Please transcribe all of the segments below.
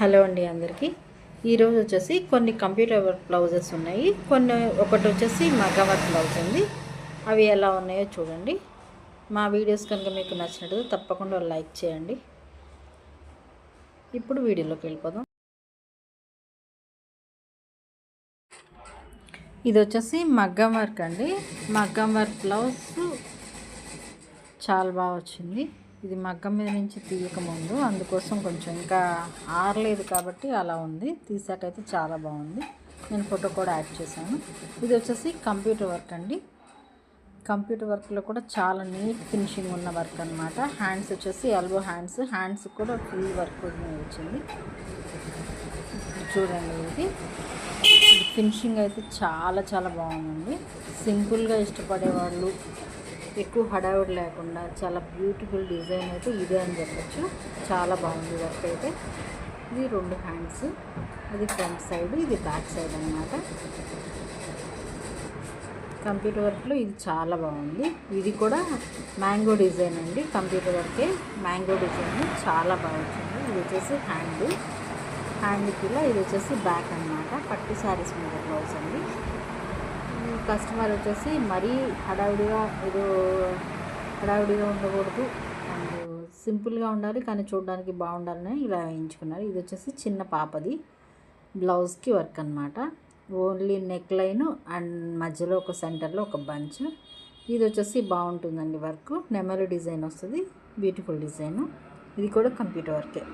Hello అండి అందరికీ. ఈరోజు వచ్చేసి కొన్ని కంప్యూటర్ వర్క్ బ్లౌజెస్ ఉన్నాయి, ఒకటి వచ్చేసి మగ్గ వర్క్ బ్లౌజ్ ఉంది. అవి ఎలా ఉన్నాయో చూడండి. మా వీడియోస్ కనుక మీకు నచ్చినట్టు తప్పకుండా లైక్ చేయండి. ఇప్పుడు వీడియోలోకి వెళ్ళిపోదాం. ఇది వచ్చేసి మగ్గం వర్క్ అండి. మగ్గం వర్క్ బ్లౌజ్ చాలా బాగా వచ్చింది. ఇది మగ్గం మీద నుంచి తీయకముందు, అందుకోసం కొంచెం ఇంకా ఆరలేదు కాబట్టి అలా ఉంది. తీసాకైతే చాలా బాగుంది. నేను ఫోటో కూడా యాడ్ చేశాను. ఇది వచ్చేసి కంప్యూటర్ వర్క్ అండి. కంప్యూటర్ వర్క్లో కూడా చాలా నీట్ ఫినిషింగ్ ఉన్న వర్క్ అనమాట. హ్యాండ్స్ వచ్చేసి ఎల్బో హ్యాండ్స్ కూడా ఫుల్ వర్క్ వచ్చింది. చూడండి, ఇది ఫినిషింగ్ అయితే చాలా చాలా బాగుందండి. సింపుల్గా ఇష్టపడేవాళ్ళు, ఎక్కువ హడావుడి లేకుండా చాలా బ్యూటిఫుల్ డిజైన్ అయితే ఇదే అని చెప్పచ్చు. చాలా బాగుంది వర్క్ అయితే. ఇది 2 హ్యాండ్స్, అది ఫ్రంట్ సైడ్, ఇది బ్యాక్ సైడ్ అన్నమాట. కంప్యూటర్ వర్క్లో ఇది చాలా బాగుంది. ఇది కూడా మ్యాంగో డిజైన్ అండి. కంప్యూటర్ వర్కే మ్యాంగో డిజైన్ చాలా బాగా వచ్చింది. ఇది వచ్చేసి హ్యాండ్కి ఇలా, ఇది వచ్చేసి బ్యాక్ అన్నమాట. పట్టు శారీస్ మీద బ్లౌజ్ అండి. కస్టమర్ వచ్చేసి మరీ హడావుడిగా ఉండకూడదు, అండ్ సింపుల్గా ఉండాలి కానీ చూడడానికి బాగుండాలని ఇలా వేయించుకున్నారు. ఇది వచ్చేసి చిన్న పాపది బ్లౌజ్కి వర్క్ అనమాట. ఓన్లీ నెక్ లైన్ అండ్ మధ్యలో ఒక సెంటర్లో ఒక బంచ్. ఇది వచ్చేసి బాగుంటుందండి వర్క్. నెమలి డిజైన్ వస్తుంది, బ్యూటిఫుల్ డిజైన్. ఇది కూడా కంప్యూటర్ వర్కే.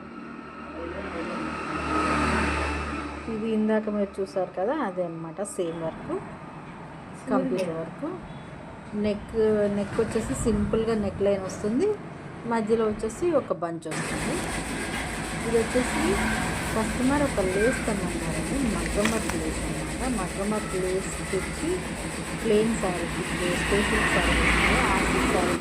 ఇది ఇందాక మీరు చూసారు కదా, అదే అనమాట, same work, computer work. Neck వచ్చేసి సింపుల్గా నెక్ లైన్ వస్తుంది, మధ్యలో వచ్చేసి ఒక బంచ్ వస్తుంది. ఇది వచ్చేసి కస్టమర్ ఒక లేస్ కన్నారండి, మగ్గం వర్క్ లేస్ అనమాట. మగ్గం వర్క్ లేస్ తెచ్చి ప్లెయిన్ శారీకి స్పెషల్ శారీ, ఆ శారీ